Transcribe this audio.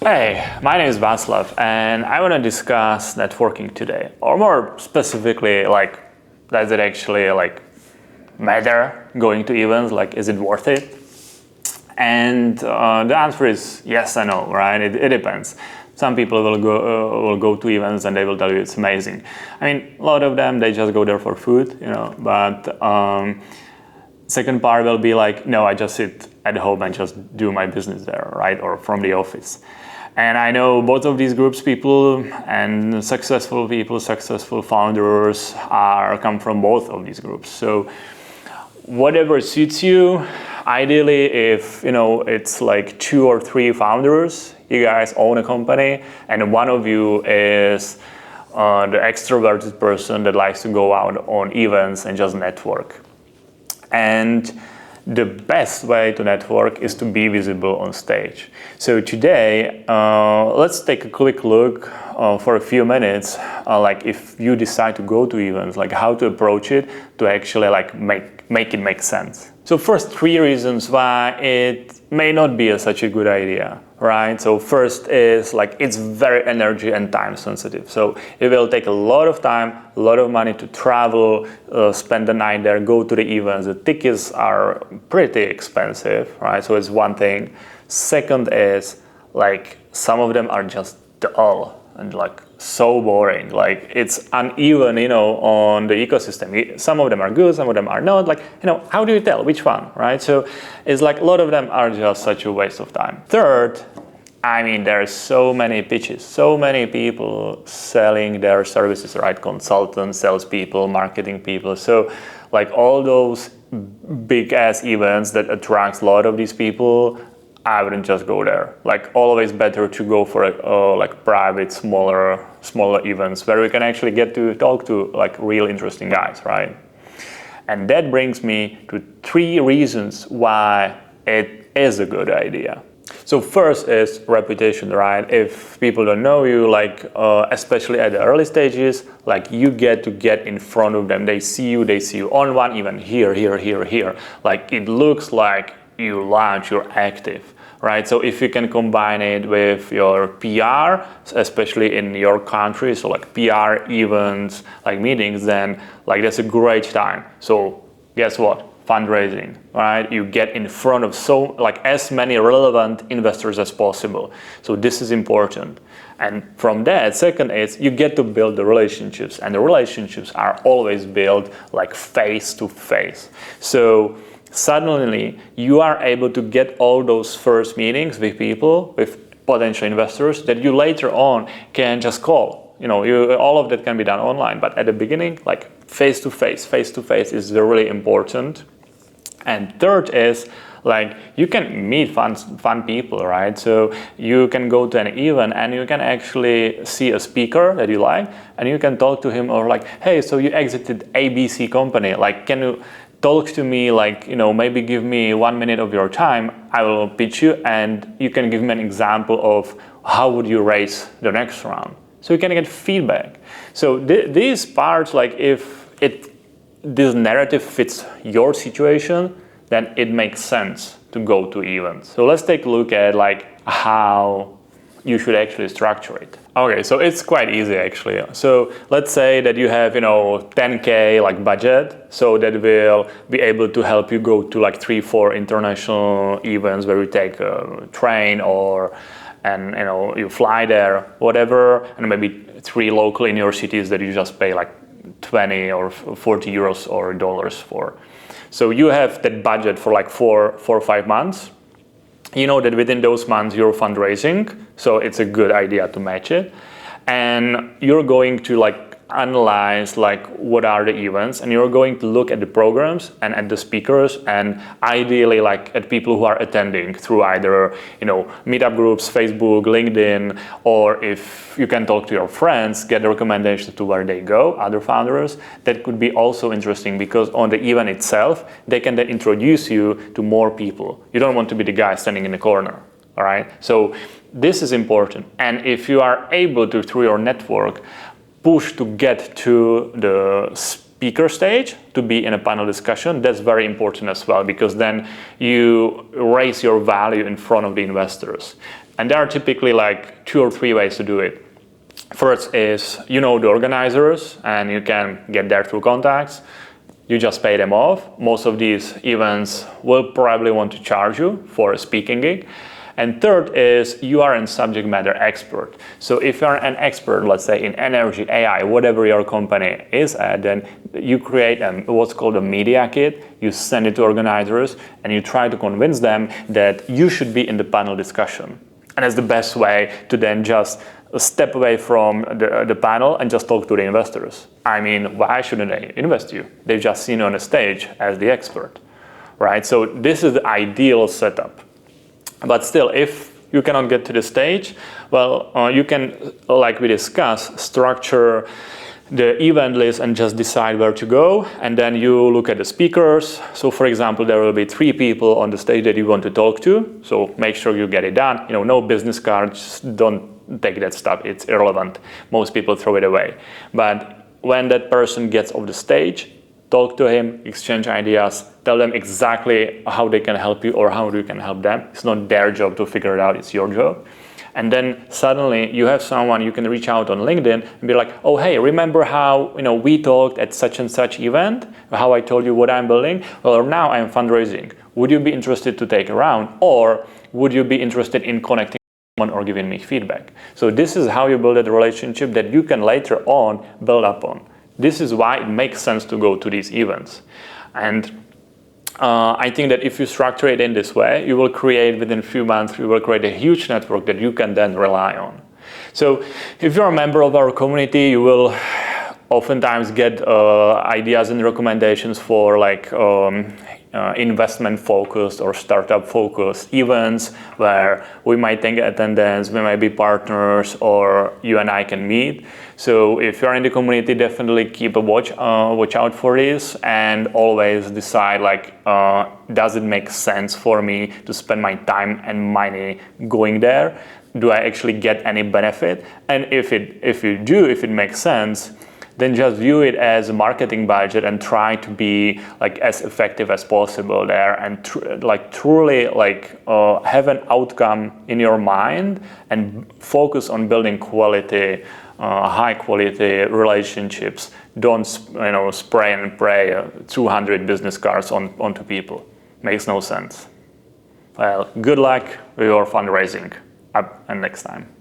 Hey, my name is Václav and I want to discuss networking today, or more specifically, does it actually matter going to events? Is it worth it? And the answer is yes and no, right? It depends. Some people will go to events and they will tell you it's amazing. I mean, a lot of them, they just go there for food, but second part will be no, I just sit at home and just do my business there, right? Or from the office. And I know both of these groups, people and successful people, successful founders come from both of these groups. So whatever suits you, ideally if it's 2 or 3 founders, you guys own a company and one of you is the extroverted person that likes to go out on events and just network. And the best way to network is to be visible on stage. So today, let's take a quick look for a few minutes, if you decide to go to events, how to approach it to actually make it make sense. So first 3 reasons why it may not be such a good idea, right? So first is it's very energy and time sensitive. So it will take a lot of time, a lot of money to travel, spend the night there, go to the events. The tickets are pretty expensive, right? So it's one thing. Second is some of them are just dull and so boring. It's uneven, on the ecosystem. Some of them are good, some of them are not. How do you tell which one, right? So it's a lot of them are just such a waste of time. Third, I mean, there's so many pitches, so many people selling their services, right? Consultants, salespeople, marketing people. So all those big ass events that attracts a lot of these people, I wouldn't just go there. Always better to go for private, smaller events where we can actually get to talk to real interesting guys, right? And that brings me to 3 reasons why it is a good idea. So first is reputation, right? If people don't know you, especially at the early stages, you get to get in front of them. They see you on one, even here. It looks like you launch, you're active, right? So if you can combine it with your PR, especially in your country, so PR events, meetings, then that's a great time. So guess what? Fundraising, right? You get in front of as many relevant investors as possible. So this is important. And from that, second is you get to build the relationships, and the relationships are always built face to face. So suddenly you are able to get all those first meetings with people, with potential investors that you later on can just call. All of that can be done online, but at the beginning, face to face is really important. And third is you can meet fun people, right? So you can go to an event and you can actually see a speaker that you like, and you can talk to him, or hey, so you exited ABC company, can you talk to me, maybe give me 1 minute of your time, I will pitch you, and you can give me an example of how would you raise the next round. So you can get feedback. So these parts, if this narrative fits your situation, then it makes sense to go to events. So let's take a look at how you should actually structure it. Okay, so it's quite easy actually. So let's say that you have 10K budget, so that will be able to help you go to 3-4 international events where you take a train and you fly there, whatever, and maybe 3 local in your cities that you just pay 20 or 40 euros or dollars for. So you have that budget for 4 or 5 months. You know that within those months you're fundraising, so it's a good idea to match it. And you're going to analyze what are the events, and you're going to look at the programs and at the speakers, and ideally at people who are attending through either meetup groups, Facebook, LinkedIn, or if you can talk to your friends, get recommendations to where they go, other founders. That could be also interesting, because on the event itself they can then introduce you to more people. You don't want to be the guy standing in the corner. All right, so this is important. And if you are able to, through your network, push to get to the speaker stage to be in a panel discussion, that's very important as well, because then you raise your value in front of the investors. And there are typically like 2 or 3 ways to do it. First is, you know the organizers and you can get there through contacts. You just pay them off. Most of these events will probably want to charge you for a speaking gig. And third is you are a subject matter expert. So if you're an expert, let's say in energy, AI, whatever your company is at, then you create what's called a media kit. You send it to organizers and you try to convince them that you should be in the panel discussion. And that's the best way to then just step away from the panel and just talk to the investors. I mean, why shouldn't they invest you? They've just seen you on a stage as the expert, right? So this is the ideal setup. But still, if you cannot get to the stage, well, you can, like we discussed, structure the event list and just decide where to go, and then you look at the speakers. So for example, there will be 3 people on the stage that you want to talk to, so make sure you get it done. You know, no business cards, don't take that stuff, it's irrelevant. Most people throw it away. But when that person gets off the stage, talk to him, exchange ideas, tell them exactly how they can help you or how you can help them. It's not their job to figure it out, it's your job. And then suddenly you have someone you can reach out on LinkedIn and be like, oh, hey, remember how we talked at such and such event, how I told you what I'm building? Well, now I'm fundraising. Would you be interested to take a round, or would you be interested in connecting or giving me feedback? So this is how you build a relationship that you can later on build upon. This is why it makes sense to go to these events. And I think that if you structure it in this way, you will create within a few months, you will create a huge network that you can then rely on. So if you're a member of our community, you will oftentimes get ideas and recommendations for like investment focused or startup focused events where we might take attendance, we might be partners, or you and I can meet. So if you're in the community, definitely keep a watch out for this, and always decide like, does it make sense for me to spend my time and money going there? Do I actually get any benefit? And if it makes sense, then just view it as a marketing budget and try to be like as effective as possible there, and truly have an outcome in your mind and focus on building quality, high quality relationships. Don't spray and pray 200 business cards onto people. Makes no sense. Well, good luck with your fundraising. Up and next time.